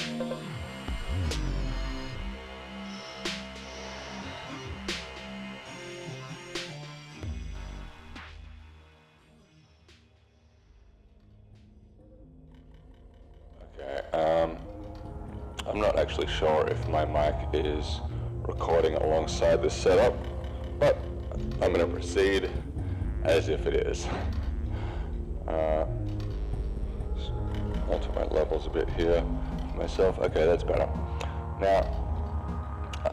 I'm not actually sure if my mic is recording alongside this setup, but I'm going to proceed as if it is. Alter my levels a bit here for myself. Okay, that's better. Now,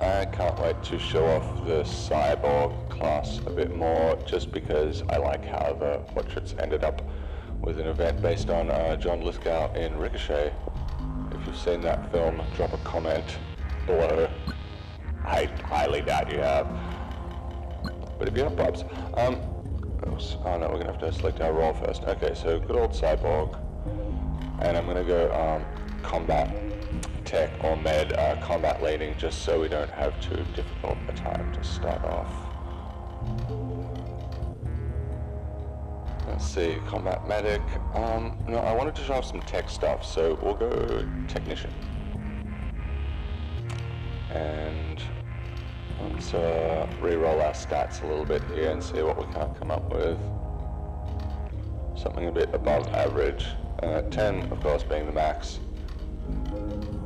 I can't wait to show off the cyborg class a bit more, just because I like how the portraits ended up with an event based on John Lithgow in Ricochet. If you've seen that film, drop a comment below. I highly doubt you have. But if you have props, oh no, we're gonna have to select our role first. Okay, so good old cyborg, and I'm gonna go combat tech or med, combat leaning, just so we don't have too difficult a time to start off. Let's see, combat medic. No, I wanted to show off some tech stuff, so we'll go technician. And let's re-roll our stats a little bit here and see what we can come up with. Something a bit above average. 10, of course, being the max.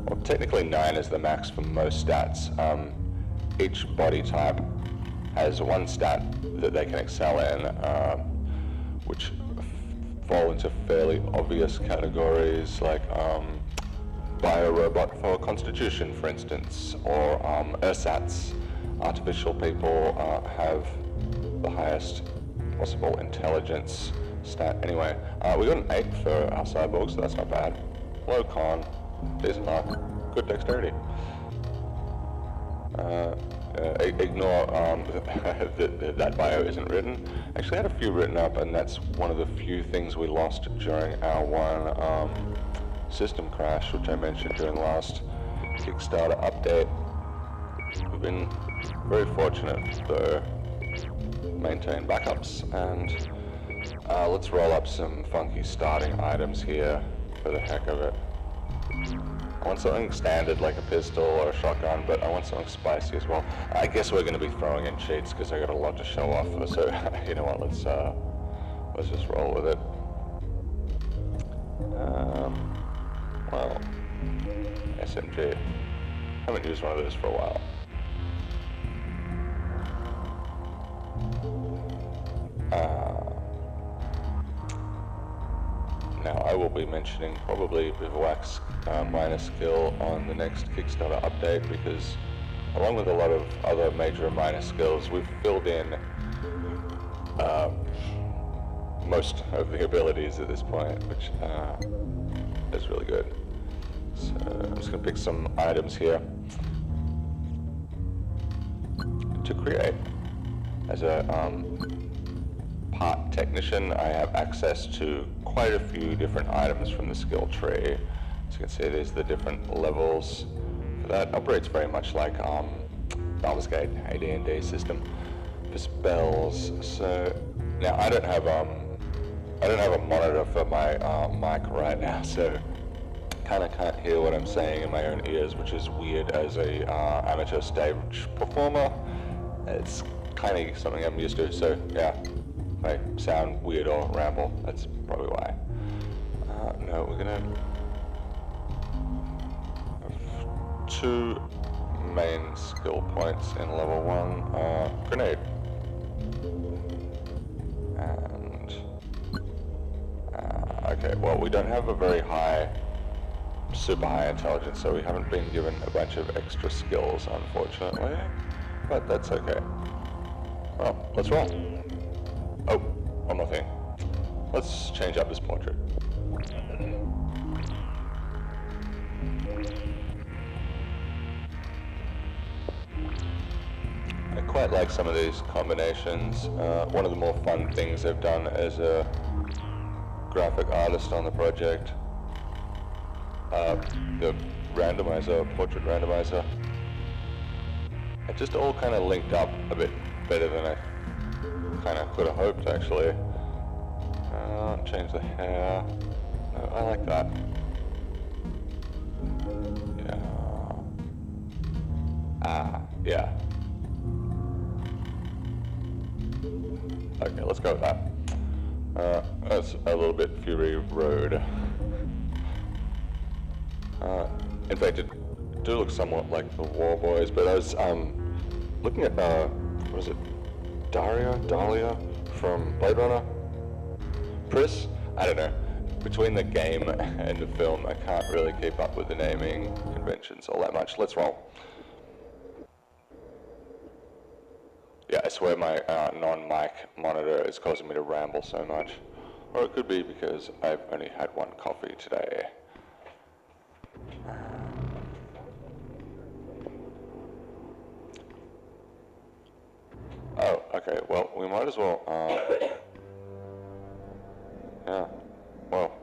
Well, technically 9 is the max for most stats. Each body type has one stat that they can excel in, which fall into fairly obvious categories, like biorobot for constitution, for instance, or ersatz. Artificial people have the highest possible intelligence stat. Anyway, we got an 8 for our cyborg, so that's not bad. Low con, decent luck, good dexterity. Ignore that bio isn't written. Actually, I had a few written up, and that's one of the few things we lost during our one system crash, which I mentioned during the last Kickstarter update. We've been very fortunate, though, maintain backups, and let's roll up some funky starting items here for the heck of it. I want something standard like a pistol or a shotgun, but I want something spicy as well. I guess we're going to be throwing in cheats because I got a lot to show off. So you know what? Let's just roll with it. Well, SMG. Haven't used one of those for a while. Now, I will be mentioning probably Bivouac's minor skill on the next Kickstarter update, because along with a lot of other major and minor skills, we've filled in most of the abilities at this point, which is really good. So I'm just going to pick some items here to create. As a part technician, I have access to quite a few different items from the skill tree. As you can see, there's the different levels. For that, operates very much like Baldur's Gate, a D&D system for spells. So now I don't have a monitor for my mic right now, so kind of can't hear what I'm saying in my own ears, which is weird as a amateur stage performer. It's kind of something I'm used to, so yeah, if I sound weird or ramble, that's probably why. No, we're gonna have 2 main skill points in level 1. Grenade. And okay, well, we don't have a very super high intelligence, so we haven't been given a bunch of extra skills, unfortunately, but that's okay. Well, let's roll. Oh, one more thing. Let's change up this portrait. I quite like some of these combinations. One of the more fun things I've done as a graphic artist on the project, the randomizer, portrait randomizer, it just all kind of linked up a bit better than I kind of could have hoped, actually. Change the hair. No, I like that. Yeah. Okay, let's go with that. That's a little bit Fury Road. In fact, it do look somewhat like the War Boys, but I was looking at, what is it? Dahlia from Blade Runner? Pris? I don't know. Between the game and the film, I can't really keep up with the naming conventions all that much. Let's roll. Yeah, I swear my non-mic monitor is causing me to ramble so much. Or it could be because I've only had one coffee today. Oh, okay, well, we might as well, yeah, well,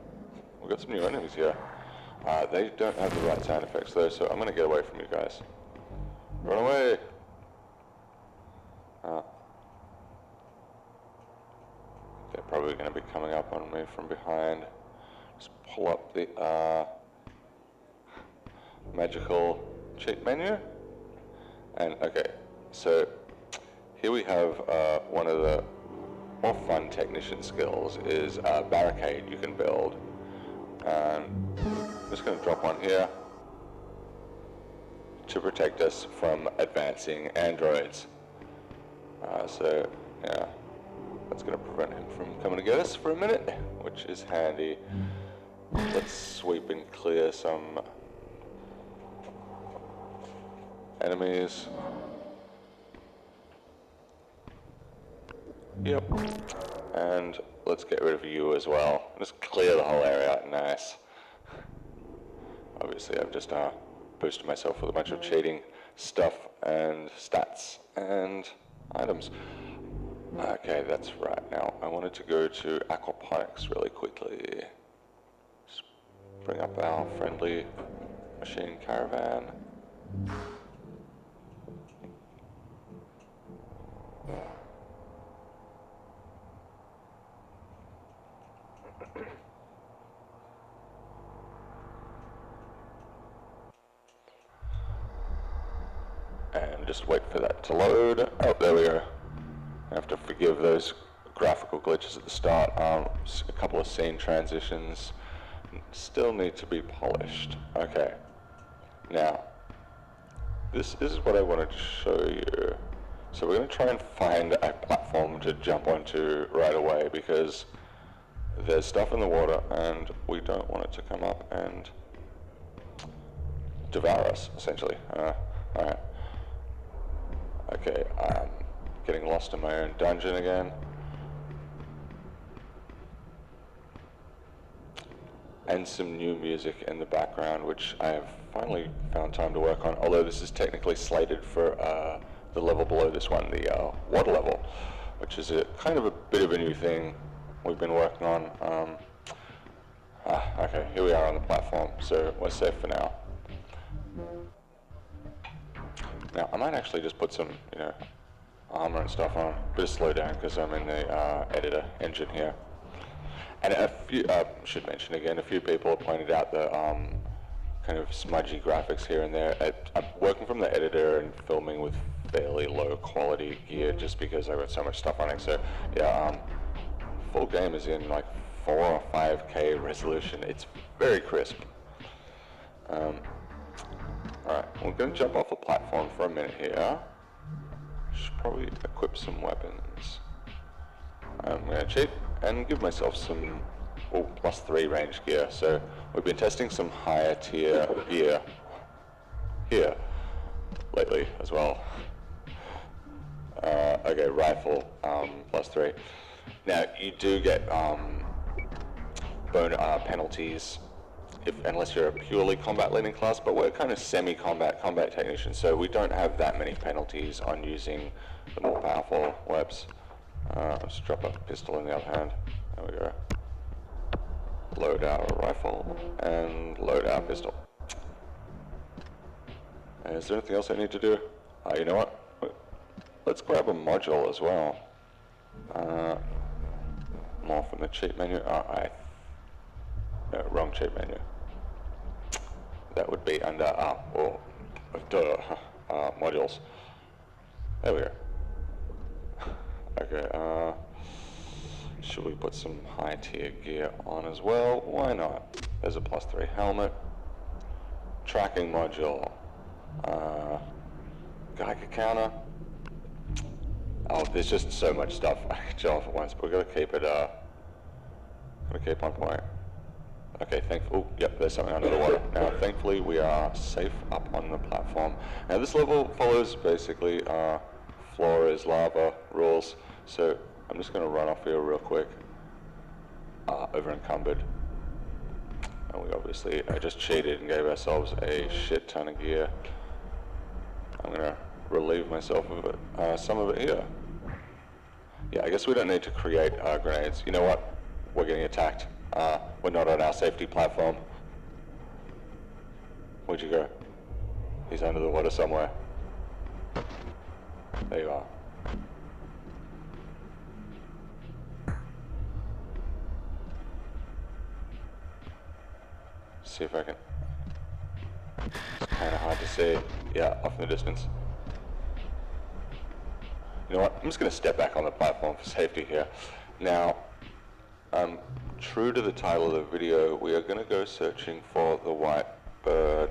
we've got some new enemies here. They don't have the right sound effects though, so I'm gonna get away from you guys. Run away! They're probably gonna be coming up on me from behind. Just pull up the, magical cheat menu. And, okay, so here we have one of the more fun technician skills is a barricade you can build. And I'm just going to drop one here to protect us from advancing androids. So, yeah, that's going to prevent him from coming to get us for a minute, which is handy. Let's sweep and clear some enemies. Yep. And let's get rid of you as well. Just clear the whole area out nice. Obviously I've just boosted myself with a bunch of cheating stuff and stats and items. Okay, that's right. Now I wanted to go to Aquaponics really quickly. Just bring up our friendly machine caravan. And just wait for that to load. Oh, there we go. I have to forgive those graphical glitches at the start. A couple of scene transitions still need to be polished. Okay. Now, this is what I wanted to show you. So we're going to try and find a platform to jump onto right away because there's stuff in the water and we don't want it to come up and devour us, essentially. Alright. Okay, I'm getting lost in my own dungeon again. And some new music in the background, which I have finally found time to work on, although this is technically slated for the level below this one, the water level, which is a kind of a bit of a new thing we've been working on. Okay, here we are on the platform, so we're safe for now. Now, I might actually just put some, armor and stuff on, bit of slowdown because I'm in the editor engine here. And a few, should mention again, a few people have pointed out the kind of smudgy graphics here and there. I'm working from the editor and filming with fairly low quality gear just because I've got so much stuff on it. So yeah, full game is in like 4 or 5K resolution. It's very crisp. Alright, we're going to jump off the platform for a minute here. Should probably equip some weapons. I'm going to cheat and give myself some +3 range gear. So we've been testing some higher tier gear here lately as well. Okay, rifle +3. Now you do get penalties unless you're a purely combat leaning class, but we're kind of semi-combat technicians, so we don't have that many penalties on using the more powerful weapons. I'll just drop a pistol in the other hand. There we go. Load our rifle and load our pistol. Is there anything else I need to do? You know what? Let's grab a module as well. More from the cheat menu. No, wrong cheat menu. That would be under duh. modules. There we go. Okay, should we put some high tier gear on as well? Why not? There's a +3 helmet, tracking module, Geiger counter. Oh, there's just so much stuff I could show off at once, but we've got to keep it, gotta keep on point. Okay, oh, yep, there's something under the water. Now, thankfully, we are safe up on the platform. Now, this level follows basically floor is lava rules, so I'm just going to run off here real quick. Over encumbered. And we obviously just cheated and gave ourselves a shit ton of gear. I'm going to relieve myself of it, some of it here. Yeah, I guess we don't need to create grenades. You know what? We're getting attacked. We're not on our safety platform. Where'd you go? He's under the water somewhere. There you are. See if I can... It's kind of hard to see. Yeah, off in the distance. You know what? I'm just going to step back on the platform for safety here. Now, true to the title of the video, we are going to go searching for the white bird.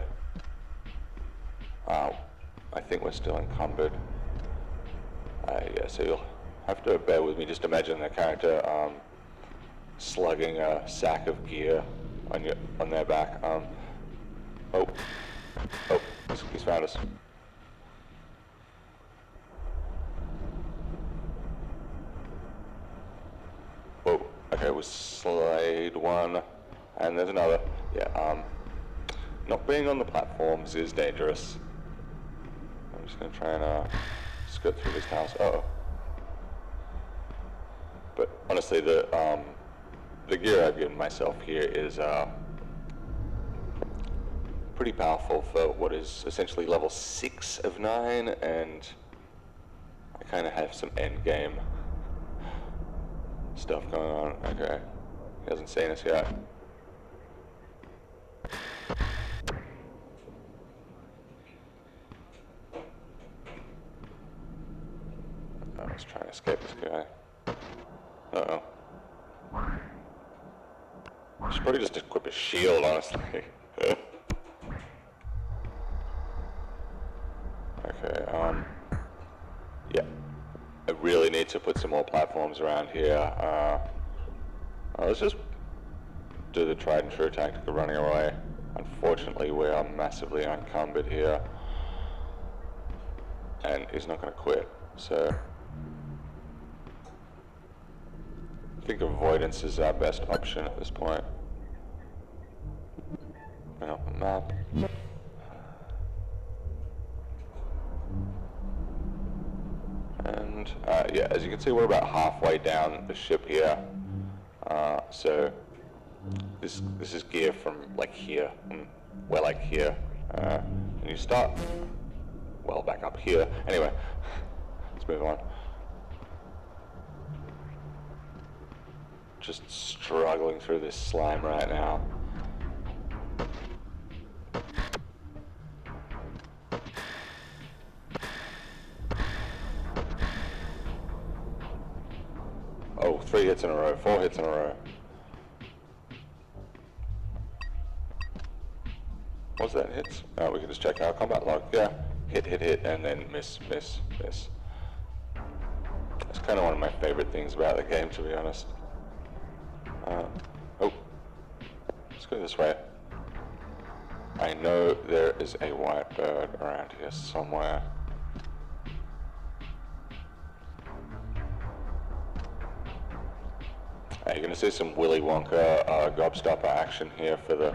I think we're still encumbered. Yeah, so you'll have to bear with me. Just imagine the character slugging a sack of gear on their back. Oh, he's found us. Whoa, okay, we slayed one, and there's another. Yeah, not being on the platforms is dangerous. I'm just gonna try and skirt through this house. Uh-oh. But honestly, the gear I've given myself here is pretty powerful for what is essentially level 6 of 9, and I kind of have some end game stuff going on. Okay, he hasn't seen us yet. I was trying to escape this guy. Uh-oh. I should probably just equip a shield, honestly. Okay, yeah. I really need to put some more platforms around here. Let's just do the tried and true tactic of running away. Unfortunately, we are massively encumbered here. And he's not going to quit, so... I think avoidance is our best option at this point. Bring up the map. And yeah, as you can see, we're about halfway down the ship here. So this is gear from like here, and we're like here. And you start well back up here. Anyway, let's move on. Just struggling through this slime right now. Oh, 3 hits in a row, 4 hits in a row. Was that hits? Oh, we can just check our combat log. Yeah, hit, and then miss. That's kind of one of my favorite things about the game, to be honest. Oh, let's go this way. I know there is a white bird around here somewhere. You're going to see some Willy Wonka gobstopper action here for the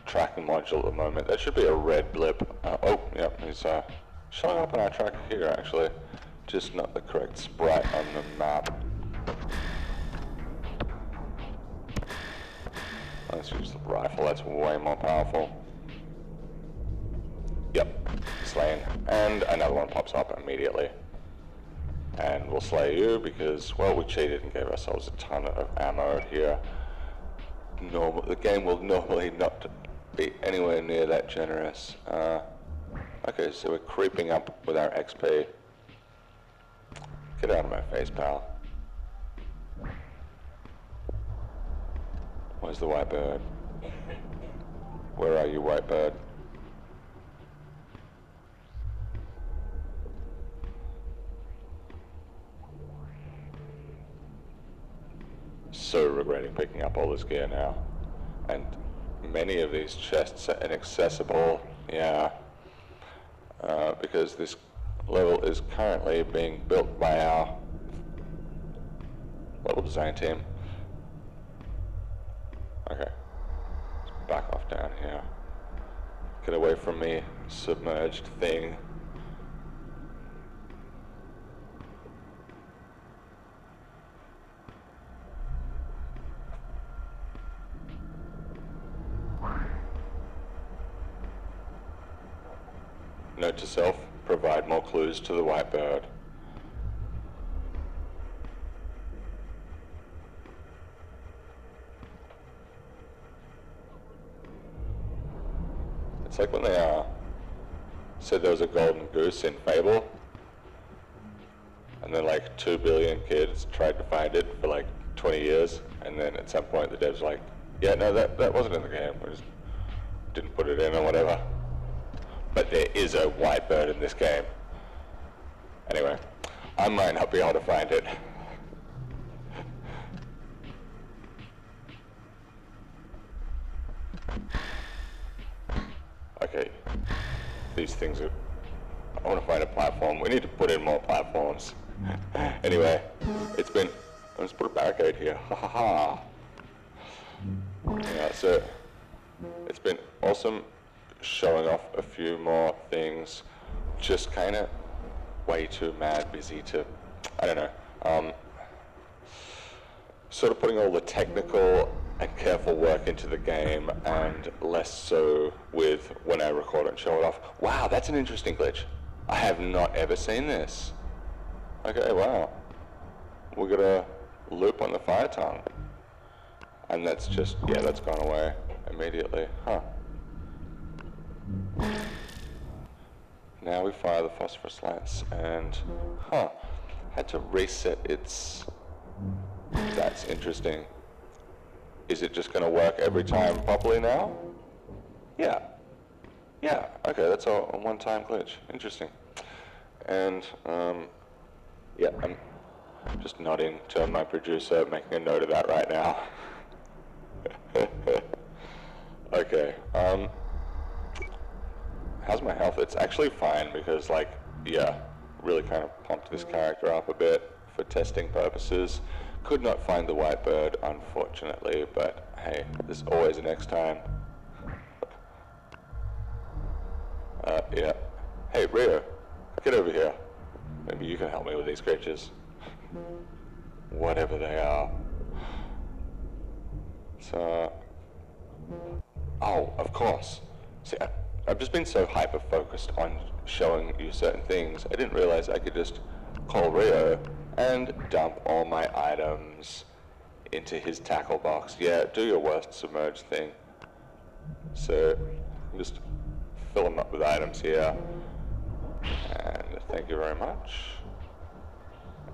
tracking module at the moment. That should be a red blip. Oh, yep, he's showing up on our tracker here, actually. Just not the correct sprite on the map. Let's use the rifle, that's way more powerful. Yep, slain. And another one pops up immediately. And we'll slay you because, well, we cheated and gave ourselves a ton of ammo here. The game will normally not be anywhere near that generous. Okay, so we're creeping up with our XP. Get out of my face, pal. Where's the white bird? Where are you, white bird? So regretting picking up all this gear now. And many of these chests are inaccessible, yeah. Because this level is currently being built by our level design team. Okay, let's back off down here. Get away from me, submerged thing. Note to self, provide more clues to the white bird. It's like when they said there was a golden goose in Fable, and then like 2 billion kids tried to find it for like 20 years, and then at some point the devs were like, yeah, no, that wasn't in the game, we just didn't put it in or whatever. But there is a white bird in this game. Anyway, I might not be able to find it. Okay, these things are... I want to find a platform. We need to put in more platforms. Anyway, it's been... Let's put a barricade here. Ha ha ha. Yeah, so it's been awesome showing off a few more things. Just kind of way too mad busy to, I don't know, sort of putting all the technical and careful work into the game, and less so with when I record and show it off. Wow, that's an interesting glitch. I have not ever seen this. Okay, wow. We got a loop on the fire tongue. And that's just, yeah, that's gone away immediately. Huh. Now we fire the phosphorus lance, and had to reset its... That's interesting. Is it just going to work every time properly now? Yeah. Yeah, okay, that's a one-time glitch. Interesting. And, yeah, I'm just nodding to my producer, making a note of that right now. Okay, how's my health? It's actually fine because, like, yeah, really kind of pumped this character up a bit for testing purposes. Could not find the white bird, unfortunately, but hey, there's always a next time. Yeah. Hey, Rio, get over here. Maybe you can help me with these creatures. Whatever they are. So... Oh, of course. See, I've just been so hyper-focused on showing you certain things, I didn't realize I could just call Rio and dump all my items into his tackle box. Yeah, do your worst submerged thing. So, just fill him up with items here. And thank you very much.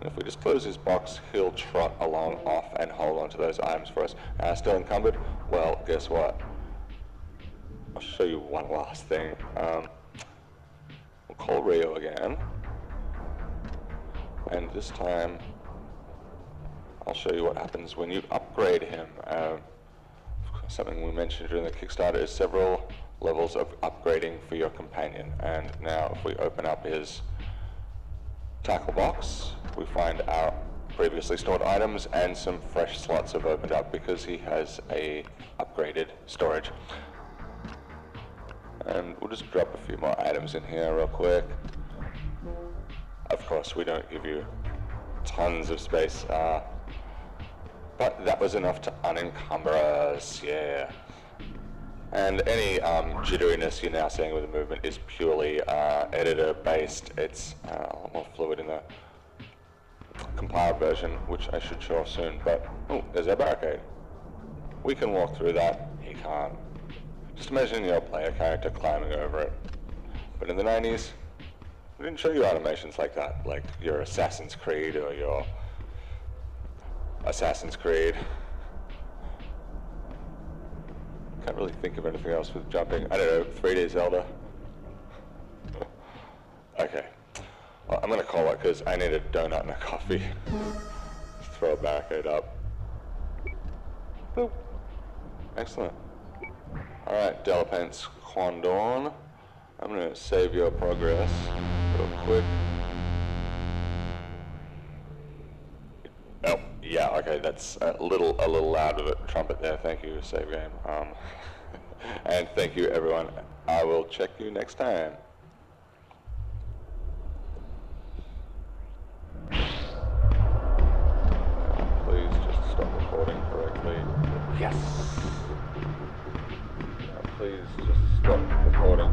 And if we just close his box, he'll trot along off and hold on to those items for us. Still encumbered? Well, guess what? I'll show you one last thing. We'll call Rio again. And this time, I'll show you what happens when you upgrade him. Something we mentioned during the Kickstarter is several levels of upgrading for your companion. And now if we open up his tackle box, we find our previously stored items, and some fresh slots have opened up because he has a upgraded storage. And we'll just drop a few more items in here real quick. Of course, we don't give you tons of space, but that was enough to unencumber us, yeah. And any jitteriness you're now seeing with the movement is purely editor-based. It's a lot more fluid in the compiled version, which I should show off soon, but, oh, there's our barricade. We can walk through that, he can't. Just imagine your player character climbing over it. But in the 90s, we didn't show you animations like that, like your Assassin's Creed or your Assassin's Creed. Can't really think of anything else with jumping. I don't know, 3D Zelda. Okay, well, I'm gonna call it because I need a donut and a coffee. Just throw a barricade up. Boop. Excellent. All right, Delapaint's Quandorn. I'm gonna save your progress real quick. Oh, yeah, okay, that's a little loud of a trumpet there. Thank you, save game. And thank you, everyone. I will check you next time. Please just stop recording correctly. Yes. Please just stop recording.